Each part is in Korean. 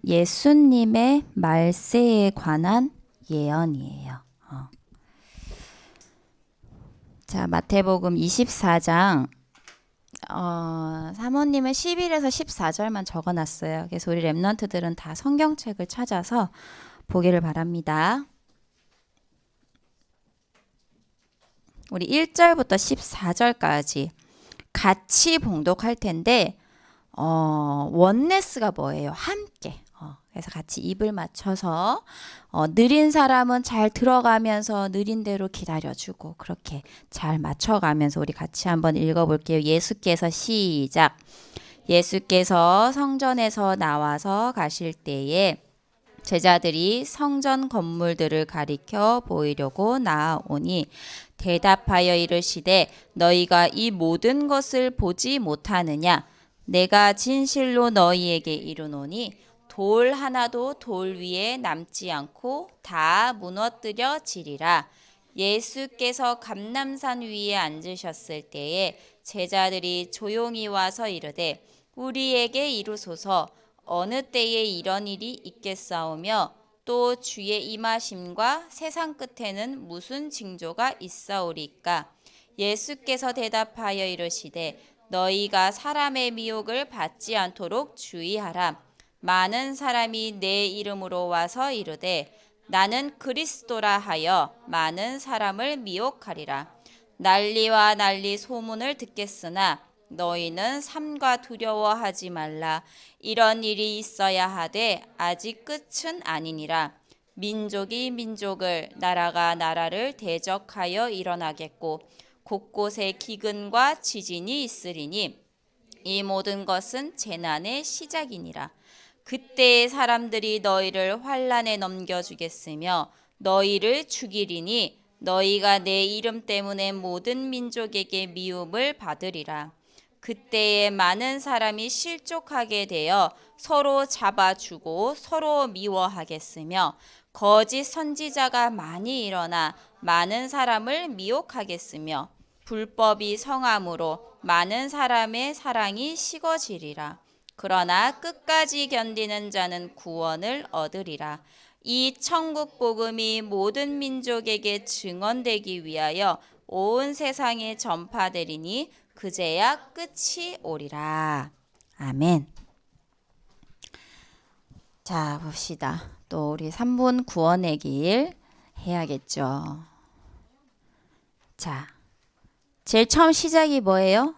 예수님의 말세에 관한 예언이에요. 자, 마태복음 24장 사모님은 11에서 14절만 적어놨어요. 그래서 우리 랩런트들은 다 성경책을 찾아서 보기를 바랍니다. 우리 1절부터 14절까지 같이 봉독할 텐데 원네스가 뭐예요? 함께. 그래서 같이 입을 맞춰서 느린 사람은 잘 들어가면서 느린 대로 기다려주고 그렇게 잘 맞춰가면서 우리 같이 한번 읽어볼게요. 예수께서 시작. 예수께서 성전에서 나와서 가실 때에 제자들이 성전 건물들을 가리켜 보이려고 나아오니 대답하여 이르시되 너희가 이 모든 것을 보지 못하느냐? 내가 진실로 너희에게 이르노니 돌 하나도 돌 위에 남지 않고 다 무너뜨려 지리라. 예수께서 감람산 위에 앉으셨을 때에 제자들이 조용히 와서 이르되 우리에게 이루소서 어느 때에 이런 일이 있겠사오며 또 주의 임하심과 세상 끝에는 무슨 징조가 있사오리까? 예수께서 대답하여 이르시되 너희가 사람의 미혹을 받지 않도록 주의하라. 많은 사람이 내 이름으로 와서 이르되 나는 그리스도라 하여 많은 사람을 미혹하리라. 난리와 난리 소문을 듣겠으나 너희는 삼가 두려워하지 말라. 이런 일이 있어야 하되 아직 끝은 아니니라. 민족이 민족을 나라가 나라를 대적하여 일어나겠고 곳곳에 기근과 지진이 있으리니 이 모든 것은 재난의 시작이니라. 그때의 사람들이 너희를 환난에 넘겨주겠으며 너희를 죽이리니 너희가 내 이름 때문에 모든 민족에게 미움을 받으리라. 그때에 많은 사람이 실족하게 되어 서로 잡아주고 서로 미워하겠으며 거짓 선지자가 많이 일어나 많은 사람을 미혹하겠으며 불법이 성함으로 많은 사람의 사랑이 식어지리라. 그러나 끝까지 견디는 자는 구원을 얻으리라. 이 천국 복음이 모든 민족에게 증언되기 위하여 온 세상에 전파되리니 그제야 끝이 오리라. 아멘. 자, 봅시다. 또 우리 3분 구원의 길 해야겠죠. 자, 제일 처음 시작이 뭐예요?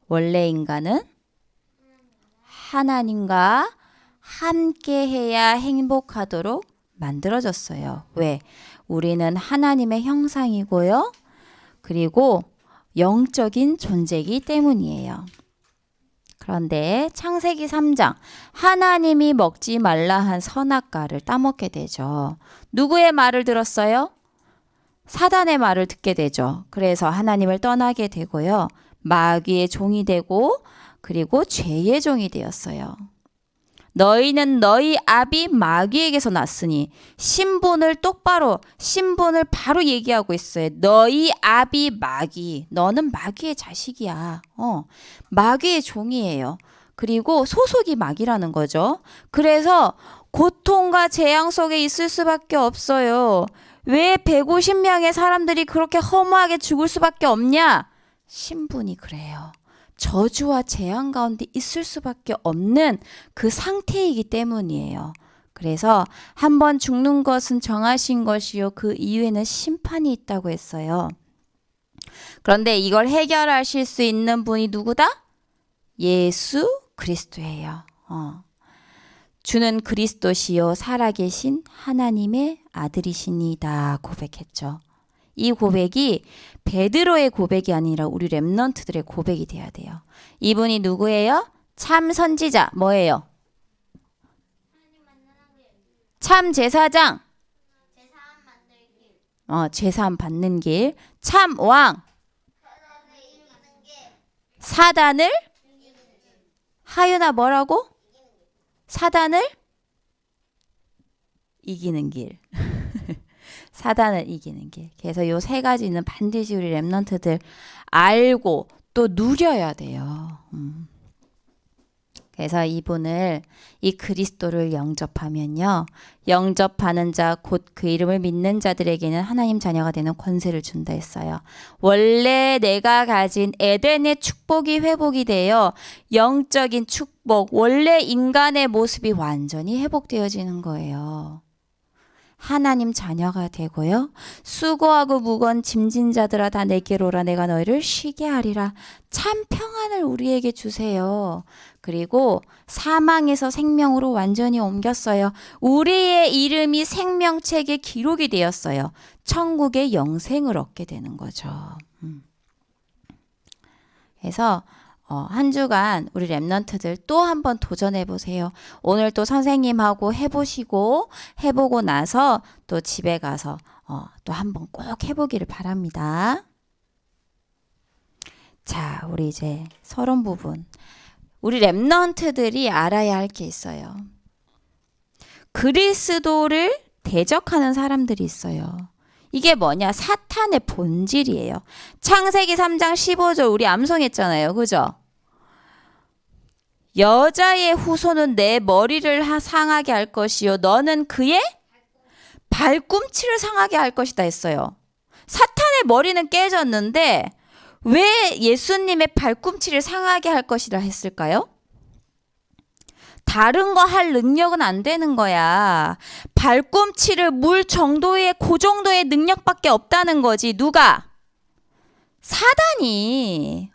원래 인간은 하나님과 함께 해야 행복하도록 만들어졌어요. 왜? 우리는 하나님의 형상이고요. 그리고 영적인 존재이기 때문이에요. 그런데 창세기 3장 하나님이 먹지 말라 한 선악과를 따먹게 되죠. 누구의 말을 들었어요? 사단의 말을 듣게 되죠. 그래서 하나님을 떠나게 되고요. 마귀의 종이 되고 그리고 죄의 종이 되었어요. 너희는 너희 아비 마귀에게서 났으니 신분을 바로 얘기하고 있어요. 너희 아비 마귀, 너는 마귀의 자식이야. 마귀의 종이에요. 그리고 소속이 마귀라는 거죠. 그래서 고통과 재앙 속에 있을 수밖에 없어요. 왜 150명의 사람들이 그렇게 허무하게 죽을 수밖에 없냐? 신분이 그래요. 저주와 재앙 가운데 있을 수밖에 없는 그 상태이기 때문이에요. 그래서 한번 죽는 것은 정하신 것이요 그 이후에는 심판이 있다고 했어요. 그런데 이걸 해결하실 수 있는 분이 누구다? 예수 그리스도예요. 주는 그리스도시요 살아계신 하나님의 아들이시니다 고백했죠. 이 고백이 베드로의 고백이 아니라 우리 렘넌트들의 고백이 돼야 돼요. 이분이 누구예요? 참 선지자. 뭐예요? 참 제사장. 제사함 받는 길. 참 왕. 사단을 하유나 뭐라고? 사단을 이기는 길. 사단을 이기는 길. 그래서 요 세 가지는 반드시 우리 렘넌트들 알고 또 누려야 돼요. 그래서 이 그리스도를 영접하면요. 영접하는 자, 곧 그 이름을 믿는 자들에게는 하나님 자녀가 되는 권세를 준다 했어요. 원래 내가 가진 에덴의 축복이 회복이 되어 영적인 축복, 원래 인간의 모습이 완전히 회복되어지는 거예요. 하나님 자녀가 되고요. 수고하고 무거운 짐진 자들아 다 내게로 오라 내가 너희를 쉬게 하리라. 참 평안을 우리에게 주세요. 그리고 사망에서 생명으로 완전히 옮겼어요. 우리의 이름이 생명책에 기록이 되었어요. 천국의 영생을 얻게 되는 거죠. 그래서 한 주간 우리 랩런트들 또 한번 도전해 보세요. 오늘 또 선생님하고 해보고 나서 또 집에 가서 또 한번 꼭 해보기를 바랍니다. 자, 우리 이제 서론 부분. 우리 랩런트들이 알아야 할 게 있어요. 그리스도를 대적하는 사람들이 있어요. 이게 뭐냐? 사탄의 본질이에요. 창세기 3장 15절 우리 암송했잖아요. 그죠? 여자의 후손은 내 머리를 상하게 할 것이요 너는 그의 발꿈치를 상하게 할 것이다 했어요. 사탄의 머리는 깨졌는데 왜 예수님의 발꿈치를 상하게 할 것이라 했을까요? 다른 거 할 능력은 안 되는 거야. 발꿈치를 물 정도의 그 정도의 능력밖에 없다는 거지. 누가? 사단이.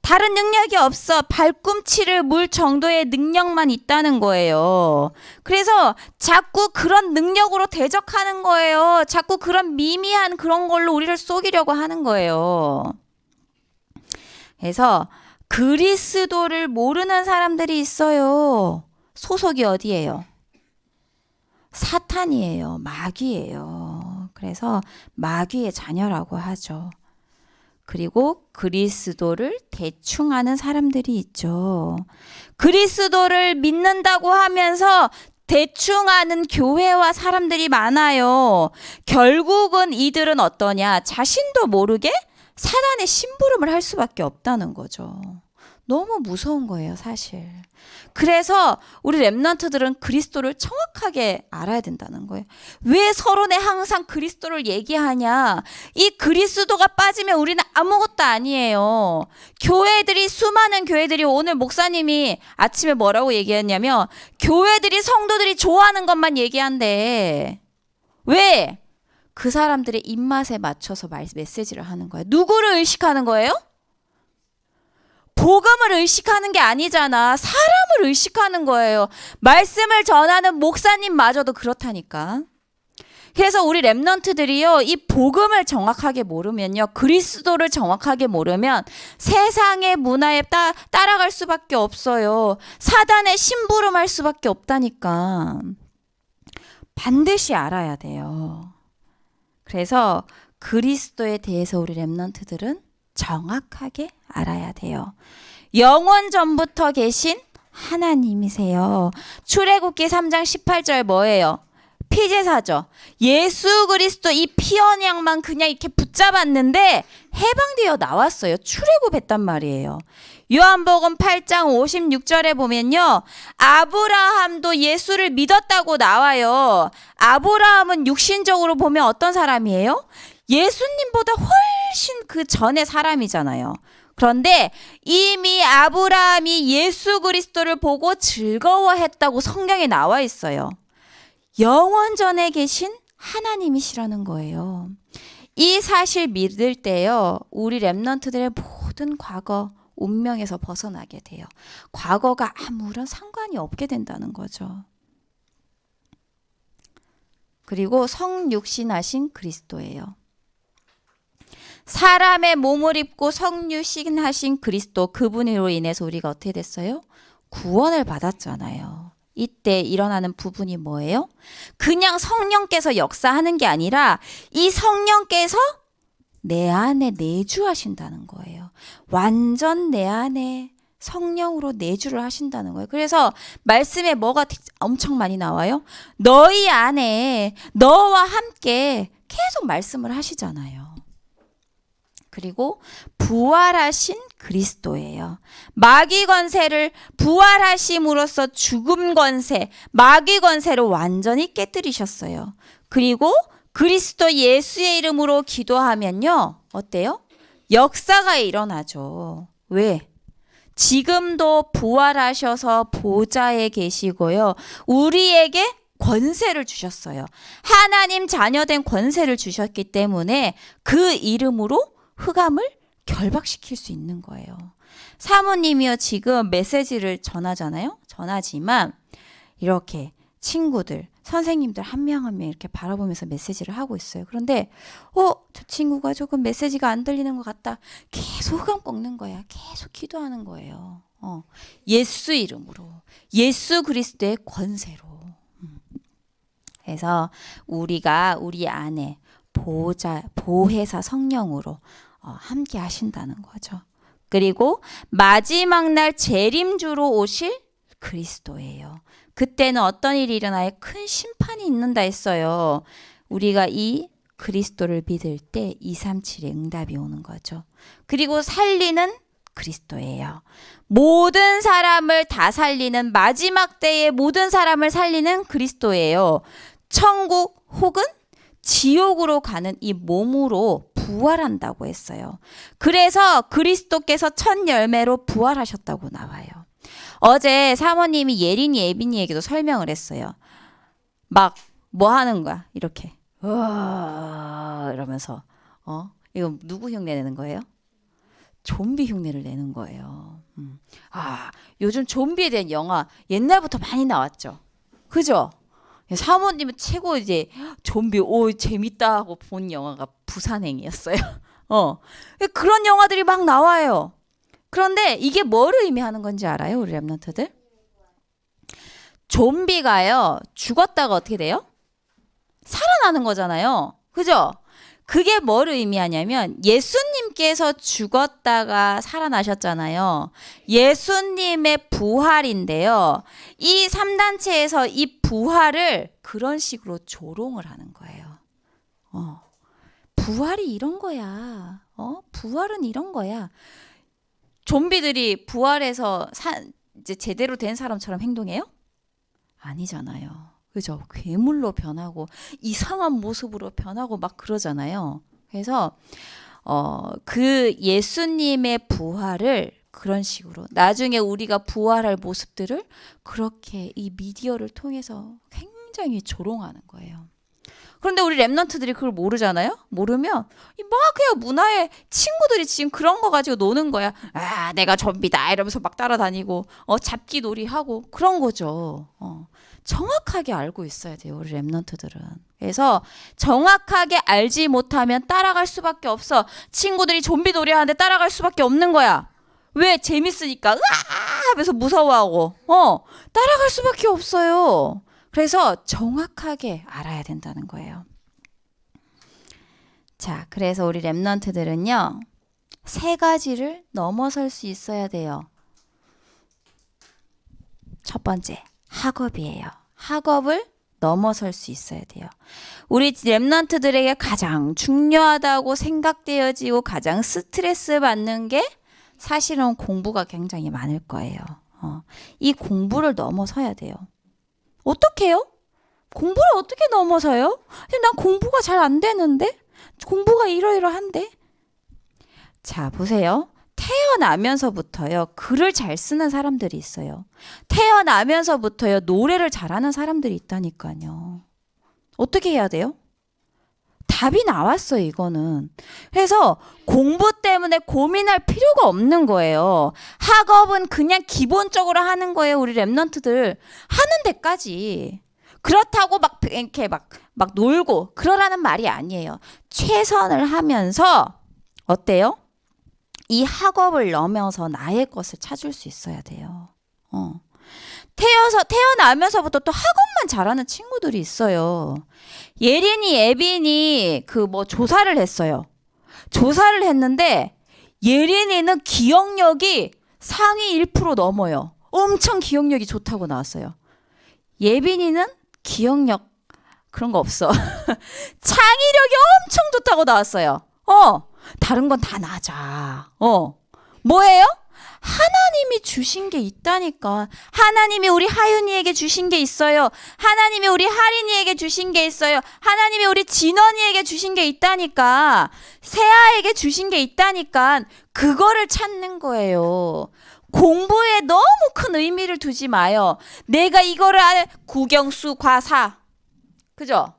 다른 능력이 없어. 발꿈치를 물 정도의 능력만 있다는 거예요. 그래서 자꾸 그런 능력으로 대적하는 거예요. 자꾸 그런 미미한 그런 걸로 우리를 속이려고 하는 거예요. 그래서 그리스도를 모르는 사람들이 있어요. 소속이 어디예요? 사탄이에요. 마귀예요. 그래서 마귀의 자녀라고 하죠. 그리고 그리스도를 대충 아는 사람들이 있죠. 그리스도를 믿는다고 하면서 대충 아는 교회와 사람들이 많아요. 결국은 이들은 어떠냐? 자신도 모르게 사단의 심부름을 할 수밖에 없다는 거죠. 너무 무서운 거예요, 사실. 그래서 우리 랩런트들은 그리스도를 정확하게 알아야 된다는 거예요. 왜 서론에 항상 그리스도를 얘기하냐? 이 그리스도가 빠지면 우리는 아무것도 아니에요. 수많은 교회들이 오늘 목사님이 아침에 뭐라고 얘기했냐면 교회들이 성도들이 좋아하는 것만 얘기한대. 왜? 그 사람들의 입맛에 맞춰서 메시지를 하는 거예요. 누구를 의식하는 거예요? 복음을 의식하는 게 아니잖아. 사람을 의식하는 거예요. 말씀을 전하는 목사님마저도 그렇다니까. 그래서 우리 랩런트들이요, 이 복음을 정확하게 모르면요, 그리스도를 정확하게 모르면 세상의 문화에 따라갈 수밖에 없어요. 사단의 심부름할 수밖에 없다니까. 반드시 알아야 돼요. 그래서 그리스도에 대해서 우리 랩런트들은 정확하게 알아야 돼요. 영원 전부터 계신 하나님이세요. 출애굽기 3장 18절 뭐예요? 피제사죠. 예수 그리스도 이 피언양만 그냥 이렇게 붙잡았는데 해방되어 나왔어요. 출애굽했단 말이에요. 요한복음 8장 56절에 보면요. 아브라함도 예수를 믿었다고 나와요. 아브라함은 육신적으로 보면 어떤 사람이에요? 예수님보다 훨씬 그 전의 사람이잖아요. 그런데 이미 아브라함이 예수 그리스도를 보고 즐거워했다고 성경에 나와 있어요. 영원전에 계신 하나님이시라는 거예요. 이 사실 믿을 때요, 우리 랩런트들의 모든 과거 운명에서 벗어나게 돼요. 과거가 아무런 상관이 없게 된다는 거죠. 그리고 성육신하신 그리스도예요. 사람의 몸을 입고 성육신하신 그리스도, 그분으로 인해서 우리가 어떻게 됐어요? 구원을 받았잖아요. 이때 일어나는 부분이 뭐예요? 그냥 성령께서 역사하는 게 아니라 이 성령께서 내 안에 내주하신다는 거예요. 완전 내 안에 성령으로 내주를 하신다는 거예요. 그래서 말씀에 뭐가 엄청 많이 나와요? 너희 안에 너와 함께 계속 말씀을 하시잖아요. 그리고 부활하신 그리스도예요. 마귀 권세를 부활하심으로써 죽음 권세, 마귀 권세를 완전히 깨뜨리셨어요. 그리고 그리스도 예수의 이름으로 기도하면요. 어때요? 역사가 일어나죠. 왜? 지금도 부활하셔서 보좌에 계시고요. 우리에게 권세를 주셨어요. 하나님 자녀된 권세를 주셨기 때문에 그 이름으로 흑암을 결박시킬 수 있는 거예요. 사모님이요, 지금 메시지를 전하잖아요. 전하지만 이렇게 친구들, 선생님들 한 명 한 명 이렇게 바라보면서 메시지를 하고 있어요. 그런데 저 친구가 조금 메시지가 안 들리는 것 같다. 계속 흑암 꺾는 거야. 계속 기도하는 거예요. 예수 이름으로, 예수 그리스도의 권세로. 그래서 우리가 우리 안에 보혜사 성령으로 함께 하신다는 거죠. 그리고 마지막 날 재림주로 오실 그리스도예요. 그때는 어떤 일이 일어나요? 큰 심판이 있는다 했어요. 우리가 이 그리스도를 믿을 때 237의 응답이 오는 거죠. 그리고 살리는 그리스도예요. 모든 사람을 다 살리는, 마지막 때에 모든 사람을 살리는 그리스도예요. 천국 혹은 지옥으로 가는 이 몸으로 부활한다고 했어요. 그래서 그리스도께서 첫 열매로 부활하셨다고 나와요. 어제 사모님이 예린이, 예빈이에게도 설명을 했어요. 막 뭐 하는 거야? 이렇게 이러면서 이거 누구 흉내 내는 거예요? 좀비 흉내를 내는 거예요. 요즘 좀비에 대한 영화 옛날부터 많이 나왔죠. 그죠? 사모님은 최고 이제 좀비 재밌다 하고 본 영화가 부산행이었어요. 그런 영화들이 막 나와요. 그런데 이게 뭐를 의미하는 건지 알아요? 우리 랩런트들? 좀비가요, 죽었다가 어떻게 돼요? 살아나는 거잖아요. 그죠? 그게 뭐를 의미하냐면 예수님께서 죽었다가 살아나셨잖아요. 예수님의 부활인데요. 이 3단체에서 이 부활을 그런 식으로 조롱을 하는 거예요. 부활이 이런 거야. 부활은 이런 거야. 좀비들이 부활해서 이제 제대로 된 사람처럼 행동해요? 아니잖아요. 그죠? 괴물로 변하고 이상한 모습으로 변하고 막 그러잖아요. 그래서 그 예수님의 부활을 그런 식으로 나중에 우리가 부활할 모습들을 그렇게 이 미디어를 통해서 굉장히 조롱하는 거예요. 그런데 우리 랩런트들이 그걸 모르잖아요. 모르면 막 그냥 문화에 친구들이 지금 그런 거 가지고 노는 거야. 내가 좀비다 이러면서 막 따라다니고 잡기 놀이하고 그런 거죠. 정확하게 알고 있어야 돼요, 우리 랩런트들은. 그래서 정확하게 알지 못하면 따라갈 수밖에 없어. 친구들이 좀비 놀이 하는데 따라갈 수밖에 없는 거야. 왜? 재밌으니까 으아 하면서 무서워하고 따라갈 수밖에 없어요. 그래서 정확하게 알아야 된다는 거예요. 자, 그래서 우리 랩런트들은요, 3가지를 넘어설 수 있어야 돼요. 첫 번째, 학업이에요. 학업을 넘어설 수 있어야 돼요. 우리 랩런트들에게 가장 중요하다고 생각되어지고 가장 스트레스 받는 게 사실은 공부가 굉장히 많을 거예요. 이 공부를 넘어서야 돼요. 어떻게 해요? 공부를 어떻게 넘어서요? 난 공부가 잘 안 되는데? 공부가 이러이러한데? 자, 보세요. 태어나면서부터요, 글을 잘 쓰는 사람들이 있어요. 태어나면서부터요, 노래를 잘하는 사람들이 있다니까요. 어떻게 해야 돼요? 답이 나왔어요, 이거는. 그래서 공부 때문에 고민할 필요가 없는 거예요. 학업은 그냥 기본적으로 하는 거예요, 우리 랩런트들. 하는 데까지. 그렇다고 막 이렇게 막 놀고 그러라는 말이 아니에요. 최선을 하면서 어때요? 이 학업을 넘어서 나의 것을 찾을 수 있어야 돼요. 태어나면서부터 또 학업만 잘하는 친구들이 있어요. 예린이, 예빈이 조사를 했어요. 조사를 했는데 예린이는 기억력이 상위 1% 넘어요. 엄청 기억력이 좋다고 나왔어요. 예빈이는 기억력 그런 거 없어. 창의력이 엄청 좋다고 나왔어요. 다른 건 다 낮아. 뭐예요? 하나님이 주신 게 있다니까. 하나님이 우리 하윤이에게 주신 게 있어요. 하나님이 우리 하린이에게 주신 게 있어요. 하나님이 우리 진원이에게 주신 게 있다니까. 세아에게 주신 게 있다니까. 그거를 찾는 거예요. 공부에 너무 큰 의미를 두지 마요. 내가 이거를 국영수 과사. 그죠?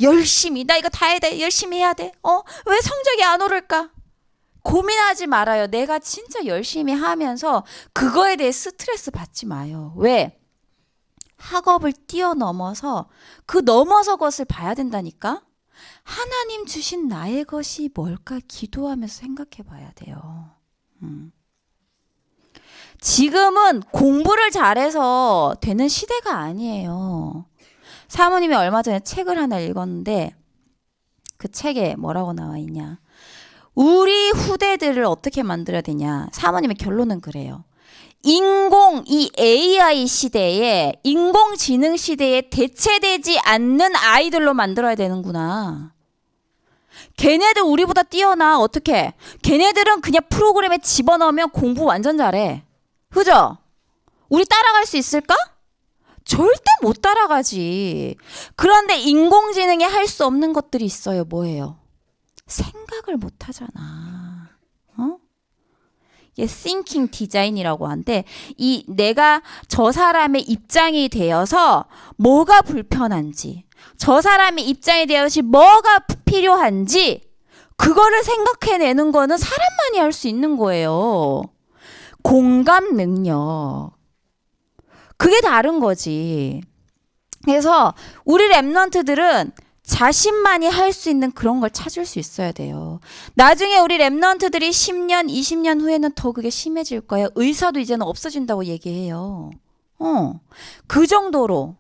열심히 나 이거 다 해야 돼. 열심히 해야 돼. 왜 성적이 안 오를까? 고민하지 말아요. 내가 진짜 열심히 하면서 그거에 대해 스트레스 받지 마요. 왜? 학업을 뛰어넘어서 그 넘어서 것을 봐야 된다니까. 하나님 주신 나의 것이 뭘까 기도하면서 생각해 봐야 돼요. 지금은 공부를 잘해서 되는 시대가 아니에요. 사모님이 얼마 전에 책을 하나 읽었는데 그 책에 뭐라고 나와 있냐. 우리 후대들을 어떻게 만들어야 되냐. 사모님의 결론은 그래요. 이 AI 시대에, 인공지능 시대에 대체되지 않는 아이들로 만들어야 되는구나. 걔네들 우리보다 뛰어나. 어떻게? 걔네들은 그냥 프로그램에 집어넣으면 공부 완전 잘해. 그죠? 우리 따라갈 수 있을까? 절대 못 따라가지. 그런데 인공지능이 할 수 없는 것들이 있어요. 뭐예요? 생각을 못 하잖아. 이게 thinking design이라고 하는데 내가 저 사람의 입장이 되어서 뭐가 불편한지, 저 사람의 입장이 되어서 뭐가 필요한지 그거를 생각해내는 거는 사람만이 할 수 있는 거예요. 공감 능력. 그게 다른 거지. 그래서 우리 랩런트들은 자신만이 할 수 있는 그런 걸 찾을 수 있어야 돼요. 나중에 우리 랩런트들이 10년, 20년 후에는 더 그게 심해질 거예요. 의사도 이제는 없어진다고 얘기해요. 그 정도로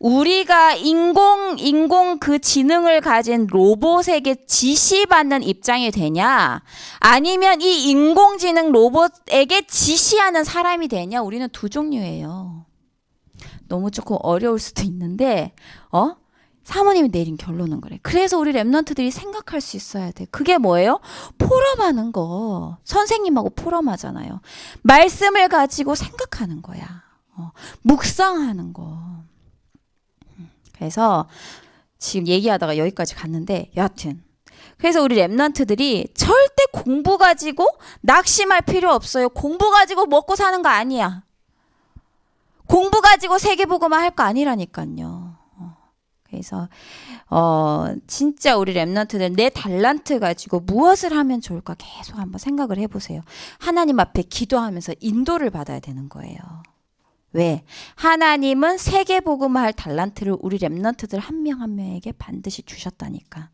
우리가 인공 그 지능을 가진 로봇에게 지시받는 입장이 되냐, 아니면 이 인공지능 로봇에게 지시하는 사람이 되냐, 우리는 두 종류예요. 너무 조금 어려울 수도 있는데, 사모님이 내린 결론은 그래. 그래서 우리 랩런트들이 생각할 수 있어야 돼. 그게 뭐예요? 포럼하는 거. 선생님하고 포럼하잖아요. 말씀을 가지고 생각하는 거야. 묵상하는 거. 그래서 지금 얘기하다가 여기까지 갔는데 여하튼 그래서 우리 랩런트들이 절대 공부 가지고 낙심할 필요 없어요. 공부 가지고 먹고 사는 거 아니야. 공부 가지고 세계보고만 할 거 아니라니까요. 그래서 진짜 우리 랩런트들 내 달란트 가지고 무엇을 하면 좋을까 계속 한번 생각을 해보세요. 하나님 앞에 기도하면서 인도를 받아야 되는 거예요. 왜? 하나님은 세계복음을 할 달란트를 우리 랩런트들 한 명 한 명에게 반드시 주셨다니까.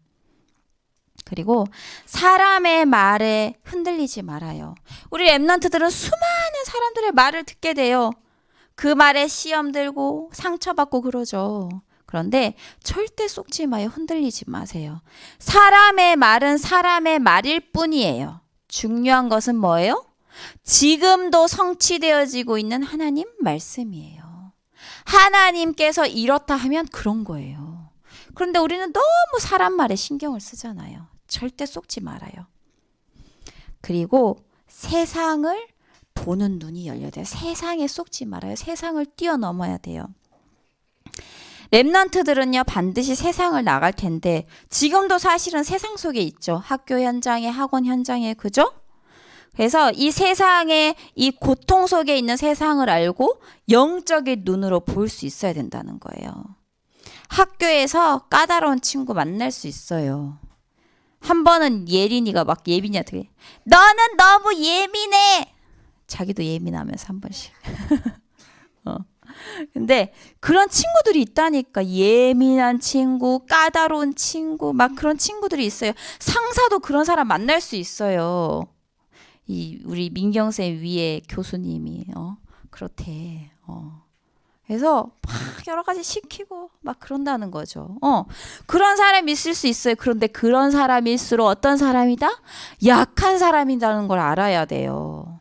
그리고 사람의 말에 흔들리지 말아요. 우리 랩런트들은 수많은 사람들의 말을 듣게 돼요. 그 말에 시험 들고 상처받고 그러죠. 그런데 절대 속지 마요. 흔들리지 마세요. 사람의 말은 사람의 말일 뿐이에요. 중요한 것은 뭐예요? 지금도 성취되어지고 있는 하나님 말씀이에요. 하나님께서 이렇다 하면 그런 거예요. 그런데 우리는 너무 사람 말에 신경을 쓰잖아요. 절대 속지 말아요. 그리고 세상을 보는 눈이 열려야 돼요. 세상에 속지 말아요. 세상을 뛰어넘어야 돼요. 랩런트들은요 반드시 세상을 나갈 텐데 지금도 사실은 세상 속에 있죠. 학교 현장에, 학원 현장에, 그죠? 그래서 이 세상에, 이 고통 속에 있는 세상을 알고 영적인 눈으로 볼 수 있어야 된다는 거예요. 학교에서 까다로운 친구 만날 수 있어요. 한 번은 예린이가 막 예빈이한테 너는 너무 예민해. 자기도 예민하면서 한 번씩. 근데 그런 친구들이 있다니까. 예민한 친구, 까다로운 친구, 막 그런 친구들이 있어요. 상사도 그런 사람 만날 수 있어요. 우리 민경쌤 위에 교수님이 그렇대. 그래서 막 여러 가지 시키고 막 그런다는 거죠. 그런 사람이 있을 수 있어요. 그런데 그런 사람일수록 어떤 사람이다? 약한 사람이라는 걸 알아야 돼요.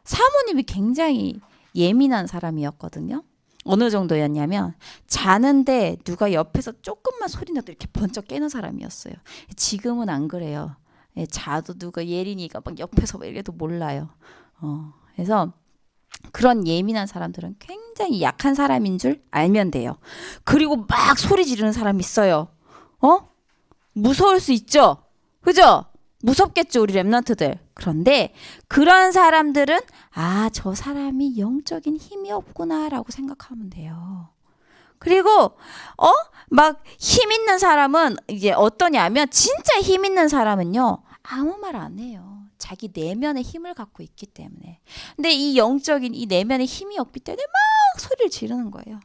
사모님이 굉장히 예민한 사람이었거든요. 어느 정도였냐면 자는데 누가 옆에서 조금만 소리 나도 이렇게 번쩍 깨는 사람이었어요. 지금은 안 그래요. 예, 자도 누가 예린이가 막 옆에서 막 이래도 몰라요. 그래서 그런 예민한 사람들은 굉장히 약한 사람인 줄 알면 돼요. 그리고 막 소리 지르는 사람 있어요. 무서울 수 있죠? 그죠? 무섭겠죠, 우리 랩런트들. 그런데 그런 사람들은 저 사람이 영적인 힘이 없구나라고 생각하면 돼요. 그리고 막 힘 있는 사람은 이제 어떠냐면 진짜 힘 있는 사람은요. 아무 말 안 해요. 자기 내면의 힘을 갖고 있기 때문에. 근데 이 영적인 이 내면의 힘이 없기 때문에 막 소리를 지르는 거예요.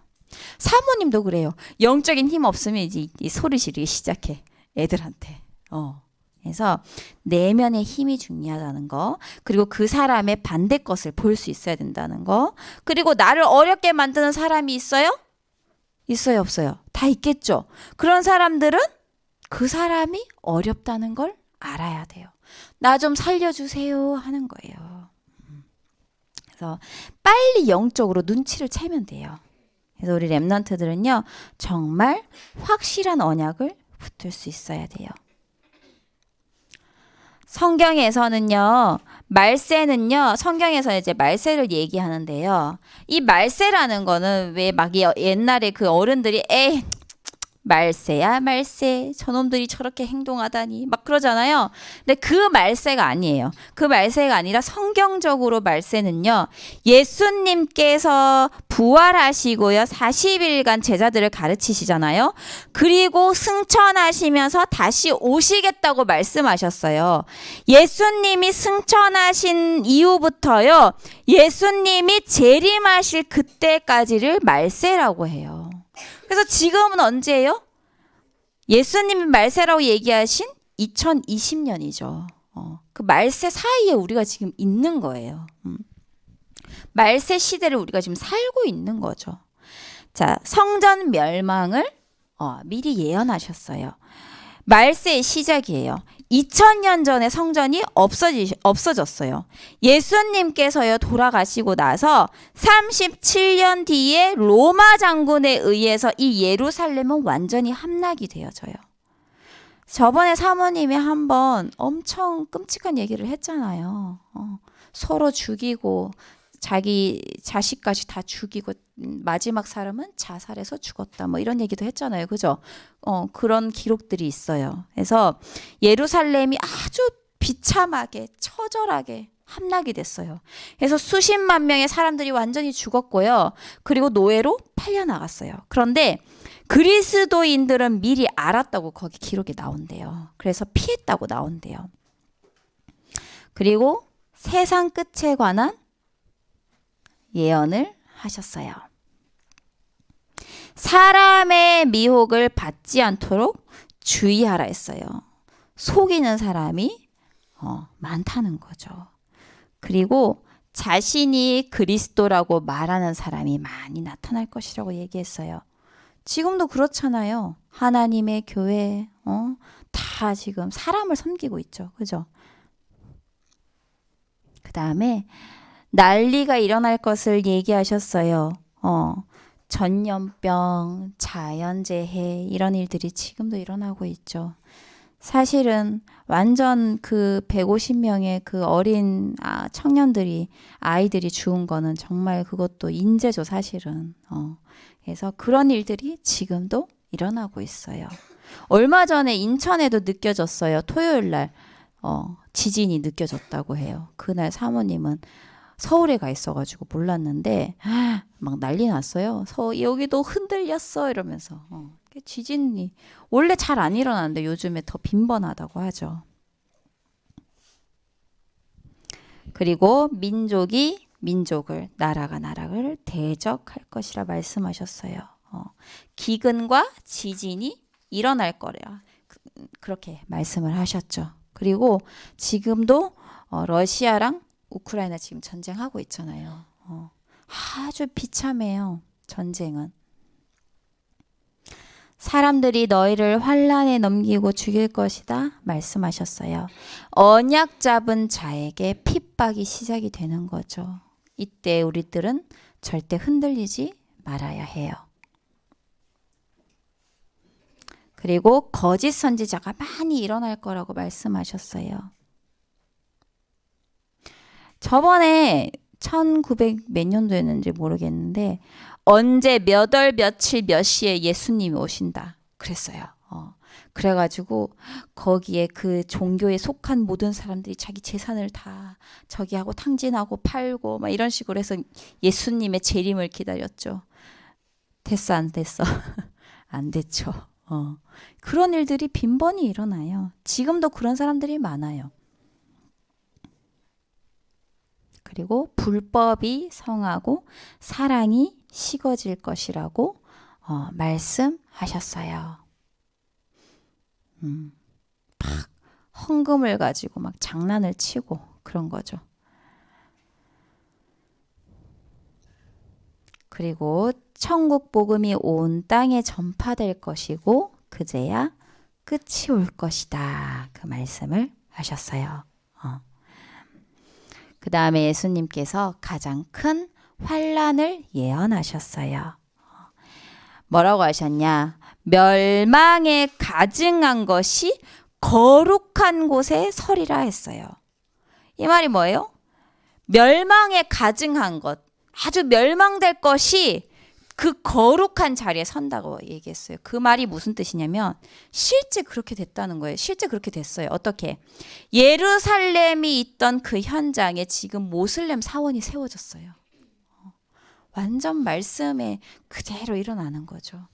사모님도 그래요. 영적인 힘 없으면 이제 이 소리 지르기 시작해. 애들한테. 그래서 내면의 힘이 중요하다는 거, 그리고 그 사람의 반대 것을 볼 수 있어야 된다는 거, 그리고 나를 어렵게 만드는 사람이 있어요? 있어요, 없어요? 다 있겠죠. 그런 사람들은 그 사람이 어렵다는 걸 알아야 돼요. 나 좀 살려주세요 하는 거예요. 그래서 빨리 영적으로 눈치를 채면 돼요. 그래서 우리 랩런트들은요, 정말 확실한 언약을 붙을 수 있어야 돼요. 성경에서는요, 말세는요, 성경에서 이제 말세를 얘기하는데요. 이 말세라는 거는 왜 막 옛날에 그 어른들이 말세야 말세, 저놈들이 저렇게 행동하다니 막 그러잖아요. 근데 그 말세가 아니에요. 그 말세가 아니라 성경적으로 말세는요, 예수님께서 부활하시고요 40일간 제자들을 가르치시잖아요. 그리고 승천하시면서 다시 오시겠다고 말씀하셨어요. 예수님이 승천하신 이후부터요, 예수님이 재림하실 그때까지를 말세라고 해요. 그래서 지금은 언제예요? 예수님이 말세라고 얘기하신 2020년이죠. 그 말세 사이에 우리가 지금 있는 거예요. 말세 시대를 우리가 지금 살고 있는 거죠. 자, 성전 멸망을 미리 예언하셨어요. 말세의 시작이에요. 2000년 전에 성전이 없어졌어요. 예수님께서요 돌아가시고 나서 37년 뒤에 로마 장군에 의해서 이 예루살렘은 완전히 함락이 되어져요. 저번에 사모님이 한번 엄청 끔찍한 얘기를 했잖아요. 서로 죽이고 자기 자식까지 다 죽이고 마지막 사람은 자살해서 죽었다. 뭐 이런 얘기도 했잖아요. 그죠? 그런 기록들이 있어요. 그래서 예루살렘이 아주 비참하게 처절하게 함락이 됐어요. 그래서 수십만 명의 사람들이 완전히 죽었고요. 그리고 노예로 팔려나갔어요. 그런데 그리스도인들은 미리 알았다고 거기 기록이 나온대요. 그래서 피했다고 나온대요. 그리고 세상 끝에 관한 예언을 하셨어요. 사람의 미혹을 받지 않도록 주의하라 했어요. 속이는 사람이 많다는 거죠. 그리고 자신이 그리스도라고 말하는 사람이 많이 나타날 것이라고 얘기했어요. 지금도 그렇잖아요. 하나님의 교회 다 지금 사람을 섬기고 있죠. 그죠? 그 다음에 난리가 일어날 것을 얘기하셨어요. 전염병, 자연재해 이런 일들이 지금도 일어나고 있죠. 사실은 완전 그 150명의 그 어린 청년들이 아이들이 죽은 거는 정말 그것도 인재죠, 사실은. 그래서 그런 일들이 지금도 일어나고 있어요. 얼마 전에 인천에도 느껴졌어요. 토요일 날 지진이 느껴졌다고 해요. 그날 사모님은 서울에 가 있어가지고 몰랐는데 막 난리 났어요. 여기도 흔들렸어 이러면서. 지진이 원래 잘 안 일어나는데 요즘에 더 빈번하다고 하죠. 그리고 민족이 민족을, 나라가 나라를 대적할 것이라 말씀하셨어요. 기근과 지진이 일어날 거래요. 그렇게 말씀을 하셨죠. 그리고 지금도 러시아랑 우크라이나 지금 전쟁하고 있잖아요. 아주 비참해요. 전쟁은. 사람들이 너희를 환난에 넘기고 죽일 것이다 말씀하셨어요. 언약 잡은 자에게 핍박이 시작이 되는 거죠. 이때 우리들은 절대 흔들리지 말아야 해요. 그리고 거짓 선지자가 많이 일어날 거라고 말씀하셨어요. 저번에 1900 몇 년도였는지 모르겠는데 언제 몇 월 며칠 몇 시에 예수님이 오신다 그랬어요. 그래가지고 거기에 그 종교에 속한 모든 사람들이 자기 재산을 다 저기 하고 탕진하고 팔고 막 이런 식으로 해서 예수님의 재림을 기다렸죠. 됐어 안 됐어? 안 됐죠. 그런 일들이 빈번히 일어나요. 지금도 그런 사람들이 많아요. 그리고 불법이 성하고 사랑이 식어질 것이라고 말씀하셨어요. 막 헌금을 가지고 막 장난을 치고 그런 거죠. 그리고 천국 복음이 온 땅에 전파될 것이고 그제야 끝이 올 것이다. 그 말씀을 하셨어요. 그 다음에 예수님께서 가장 큰 환란을 예언하셨어요. 뭐라고 하셨냐? 멸망에 가증한 것이 거룩한 곳에 서리라 했어요. 이 말이 뭐예요? 멸망에 가증한 것, 아주 멸망될 것이 그 거룩한 자리에 선다고 얘기했어요. 그 말이 무슨 뜻이냐면 실제 그렇게 됐다는 거예요. 실제 그렇게 됐어요. 어떻게? 예루살렘이 있던 그 현장에 지금 모슬렘 사원이 세워졌어요. 완전 말씀에 그대로 일어나는 거죠.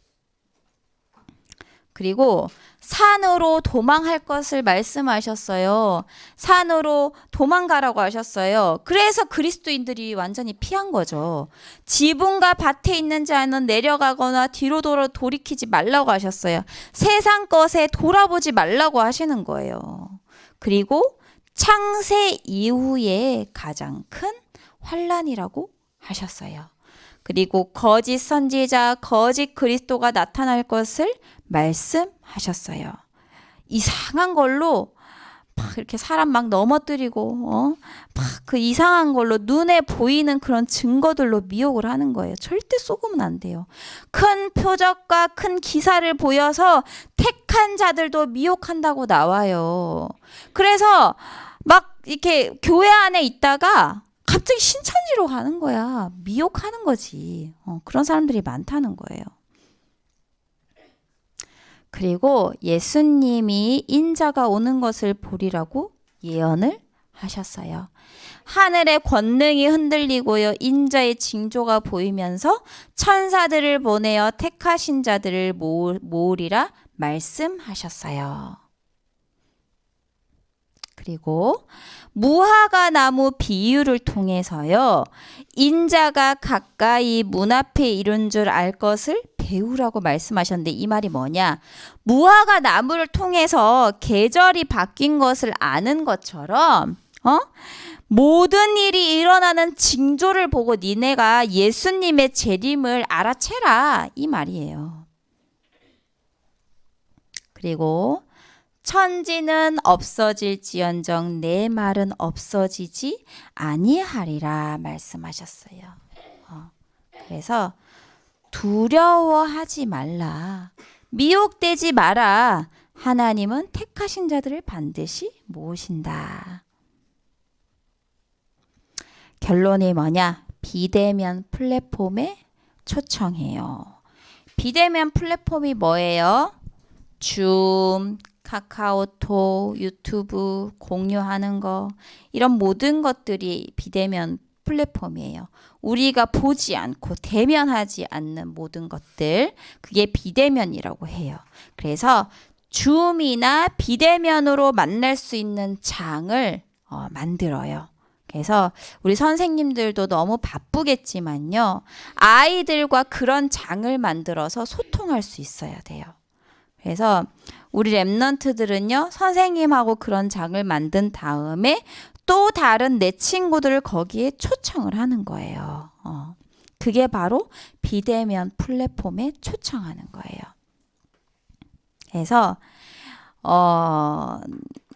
그리고 산으로 도망할 것을 말씀하셨어요. 산으로 도망가라고 하셨어요. 그래서 그리스도인들이 완전히 피한 거죠. 지붕과 밭에 있는 자는 내려가거나 뒤로 돌이키지 말라고 하셨어요. 세상 것에 돌아보지 말라고 하시는 거예요. 그리고 창세 이후에 가장 큰 환란이라고 하셨어요. 그리고 거짓 선지자, 거짓 그리스도가 나타날 것을 말씀하셨어요. 이상한 걸로 막 이렇게 사람 막 넘어뜨리고 막 그 이상한 걸로 눈에 보이는 그런 증거들로 미혹을 하는 거예요. 절대 속으면 안 돼요. 큰 표적과 큰 기사를 보여서 택한 자들도 미혹한다고 나와요. 그래서 막 이렇게 교회 안에 있다가 갑자기 신천지로 가는 거야. 미혹하는 거지. 그런 사람들이 많다는 거예요. 그리고 예수님이 인자가 오는 것을 보리라고 예언을 하셨어요. 하늘의 권능이 흔들리고요. 인자의 징조가 보이면서 천사들을 보내어 택하신 자들을 모으리라 말씀하셨어요. 그리고 무화과 나무 비유를 통해서요. 인자가 가까이 문 앞에 이른 줄 알 것을 배우라고 말씀하셨는데 이 말이 뭐냐? 무화과 나무를 통해서 계절이 바뀐 것을 아는 것처럼 모든 일이 일어나는 징조를 보고 니네가 예수님의 재림을 알아채라 이 말이에요. 그리고 천지는 없어질지언정 내 말은 없어지지 아니하리라 말씀하셨어요. 그래서 두려워하지 말라. 미혹되지 마라. 하나님은 택하신 자들을 반드시 모으신다. 결론이 뭐냐? 비대면 플랫폼에 초청해요. 비대면 플랫폼이 뭐예요? 줌, 카카오톡, 유튜브 공유하는 거 이런 모든 것들이 비대면 플랫폼이에요. 우리가 보지 않고 대면하지 않는 모든 것들 그게 비대면이라고 해요. 그래서 줌이나 비대면으로 만날 수 있는 장을 만들어요. 그래서 우리 선생님들도 너무 바쁘겠지만요. 아이들과 그런 장을 만들어서 소통할 수 있어야 돼요. 그래서 우리 랩런트들은요. 선생님하고 그런 장을 만든 다음에 또 다른 내 친구들을 거기에 초청을 하는 거예요. 그게 바로 비대면 플랫폼에 초청하는 거예요. 그래서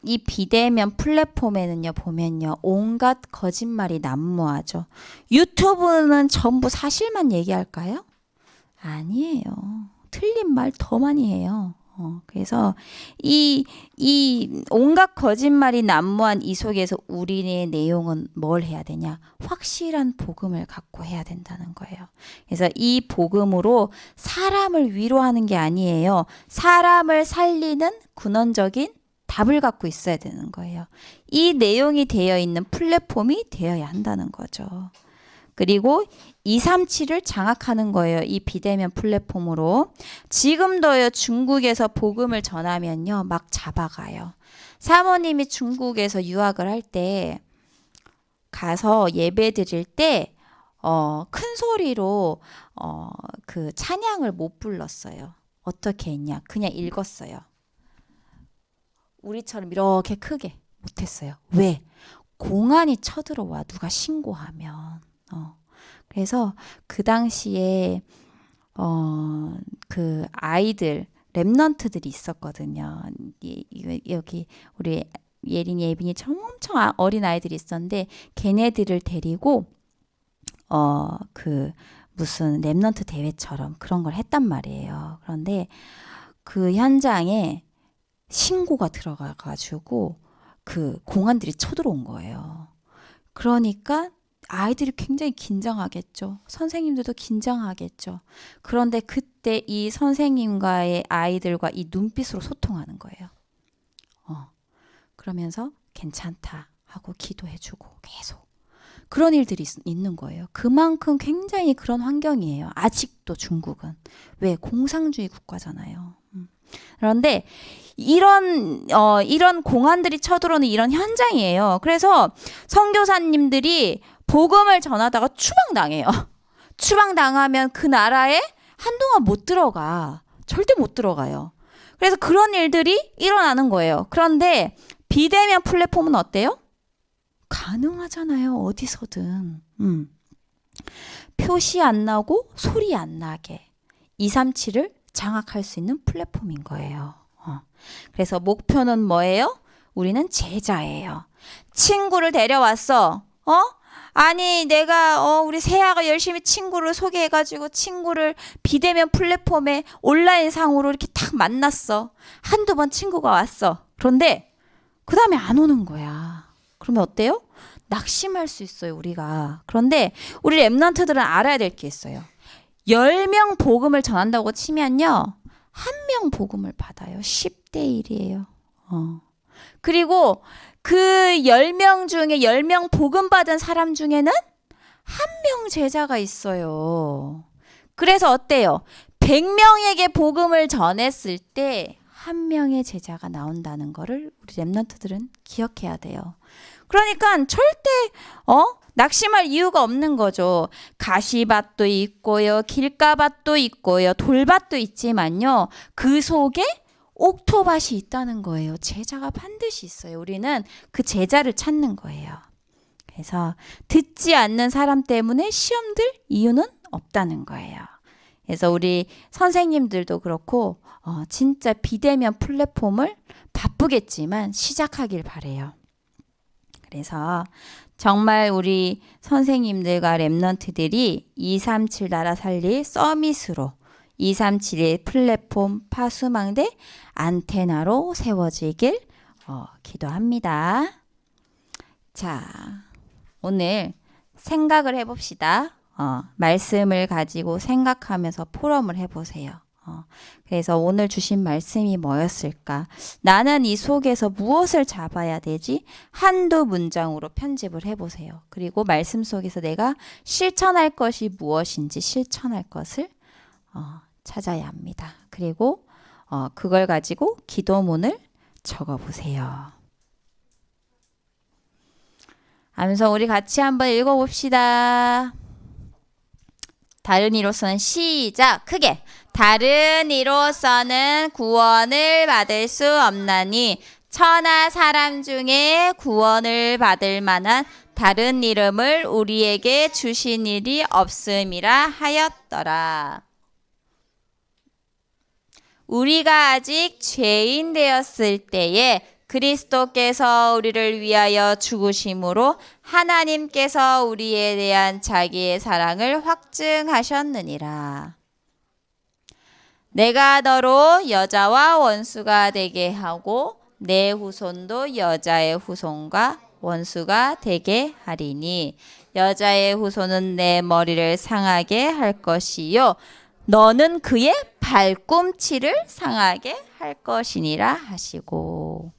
이 비대면 플랫폼에는요 보면요 온갖 거짓말이 난무하죠. 유튜브는 전부 사실만 얘기할까요? 아니에요. 틀린 말 더 많이 해요. 그래서 이 온갖 거짓말이 난무한 이 속에서 우리의 내용은 뭘 해야 되냐? 확실한 복음을 갖고 해야 된다는 거예요. 그래서 이 복음으로 사람을 위로하는 게 아니에요. 사람을 살리는 근원적인 답을 갖고 있어야 되는 거예요. 이 내용이 되어 있는 플랫폼이 되어야 한다는 거죠. 그리고 237을 장악하는 거예요. 이 비대면 플랫폼으로. 지금도요, 중국에서 복음을 전하면요, 막 잡아가요. 사모님이 중국에서 유학을 할 때 가서 예배 드릴 때 큰 소리로 그 찬양을 못 불렀어요. 어떻게 했냐? 그냥 읽었어요. 우리처럼 이렇게 크게 못했어요. 왜? 공안이 쳐들어와, 누가 신고하면. 그래서 그 당시에 그 아이들 랩넌트들이 있었거든요. 여기 우리 예린이, 예빈이 엄청 어린 아이들이 있었는데 걔네들을 데리고 그 무슨 랩넌트 대회처럼 그런 걸 했단 말이에요. 그런데 그 현장에 신고가 들어가가지고 그 공안들이 쳐들어온 거예요. 그러니까 아이들이 굉장히 긴장하겠죠. 선생님들도 긴장하겠죠. 그런데 그때 이 선생님과의 아이들과 이 눈빛으로 소통하는 거예요. 그러면서 괜찮다 하고 기도해주고 계속. 그런 일들이 있는 거예요. 그만큼 굉장히 그런 환경이에요. 아직도 중국은. 왜? 공산주의 국가잖아요. 그런데 이런 공안들이 쳐들어오는 이런 현장이에요. 그래서 선교사님들이 복음을 전하다가 추방당해요. 추방당하면 그 나라에 한동안 못 들어가. 절대 못 들어가요. 그래서 그런 일들이 일어나는 거예요. 그런데 비대면 플랫폼은 어때요? 가능하잖아요. 어디서든. 표시 안 나고 소리 안 나게 237을 장악할 수 있는 플랫폼인 거예요. 그래서 목표는 뭐예요? 우리는 제자예요. 친구를 데려왔어. 아니 내가 우리 세아가 열심히 친구를 소개해가지고 친구를 비대면 플랫폼에 온라인 상으로 이렇게 딱 만났어. 한두 번 친구가 왔어. 그런데 그 다음에 안 오는 거야. 그러면 어때요? 낙심할 수 있어요, 우리가. 그런데 우리 랩런트들은 알아야 될 게 있어요. 10명 복음을 전한다고 치면요, 1명 복음을 받아요. 10대 1이에요. 그리고 그 10명 중에 10명 복음 받은 사람 중에는 1명 제자가 있어요. 그래서 어때요? 100명에게 복음을 전했을 때 1명의 제자가 나온다는 거를 우리 랩런트들은 기억해야 돼요. 그러니까 절대 낙심할 이유가 없는 거죠. 가시밭도 있고요, 길가밭도 있고요, 돌밭도 있지만요, 그 속에 옥토밭이 있다는 거예요. 제자가 반드시 있어요. 우리는 그 제자를 찾는 거예요. 그래서 듣지 않는 사람 때문에 시험 들 이유는 없다는 거예요. 그래서 우리 선생님들도 그렇고 진짜 비대면 플랫폼을 바쁘겠지만 시작하길 바래요. 그래서 정말 우리 선생님들과 랩런트들이 237 나라 살릴 서밋으로 237의 플랫폼 파수망대 안테나로 세워지길 기도합니다. 자, 오늘 생각을 해봅시다. 말씀을 가지고 생각하면서 포럼을 해보세요. 그래서 오늘 주신 말씀이 뭐였을까? 나는 이 속에서 무엇을 잡아야 되지? 한두 문장으로 편집을 해보세요. 그리고 말씀 속에서 내가 실천할 것이 무엇인지 실천할 것을 찾아야 합니다. 그리고 그걸 가지고 기도문을 적어보세요. 하면서 우리 같이 한번 읽어봅시다. 다른 이로서는 시작! 크게! 다른 이로서는 구원을 받을 수 없나니 천하 사람 중에 구원을 받을 만한 다른 이름을 우리에게 주신 일이 없음이라 하였더라. 우리가 아직 죄인 되었을 때에 그리스도께서 우리를 위하여 죽으심으로 하나님께서 우리에 대한 자기의 사랑을 확증하셨느니라. 내가 너로 여자와 원수가 되게 하고 내 후손도 여자의 후손과 원수가 되게 하리니 여자의 후손은 내 머리를 상하게 할 것이요 너는 그의 발꿈치를 상하게 할 것이니라 하시고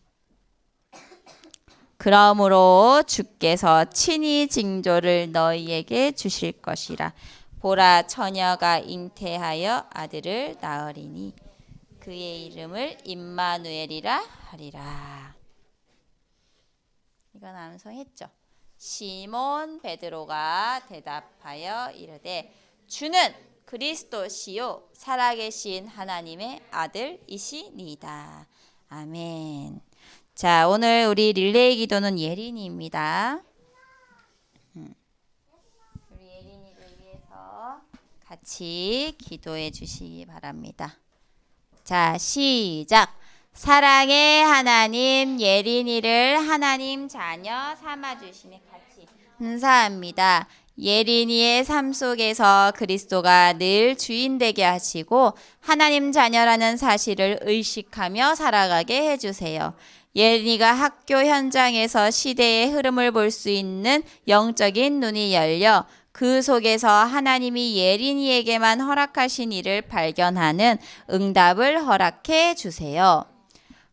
그러므로 주께서 친히 징조를 너희에게 주실 것이라 보라 처녀가 잉태하여 아들을 낳으리니 그의 이름을 임마누엘이라 하리라. 이건 암송했죠. 시몬 베드로가 대답하여 이르되 주는 그리스도시요 살아계신 하나님의 아들이시니이다. 아멘. 자, 오늘 우리 릴레이 기도는 예린이입니다. 우리 예린이를 위해서 같이 기도해 주시기 바랍니다. 자, 시작. 사랑의 하나님, 예린이를 하나님 자녀 삼아주시며 같이 감사합니다. 예린이의 삶 속에서 그리스도가 늘 주인 되게 하시고 하나님 자녀라는 사실을 의식하며 살아가게 해주세요. 예린이가 학교 현장에서 시대의 흐름을 볼 수 있는 영적인 눈이 열려 그 속에서 하나님이 예린이에게만 허락하신 일을 발견하는 응답을 허락해 주세요.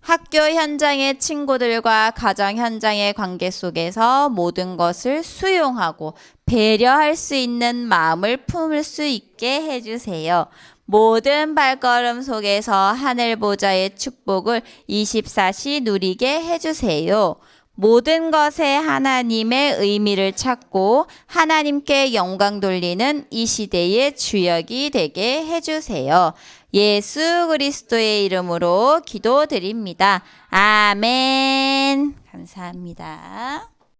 학교 현장의 친구들과 가정 현장의 관계 속에서 모든 것을 수용하고 배려할 수 있는 마음을 품을 수 있게 해주세요. 모든 발걸음 속에서 하늘 보좌의 축복을 24시 누리게 해주세요. 모든 것에 하나님의 의미를 찾고 하나님께 영광 돌리는 이 시대의 주역이 되게 해주세요. 예수 그리스도의 이름으로 기도드립니다. 아멘. 감사합니다.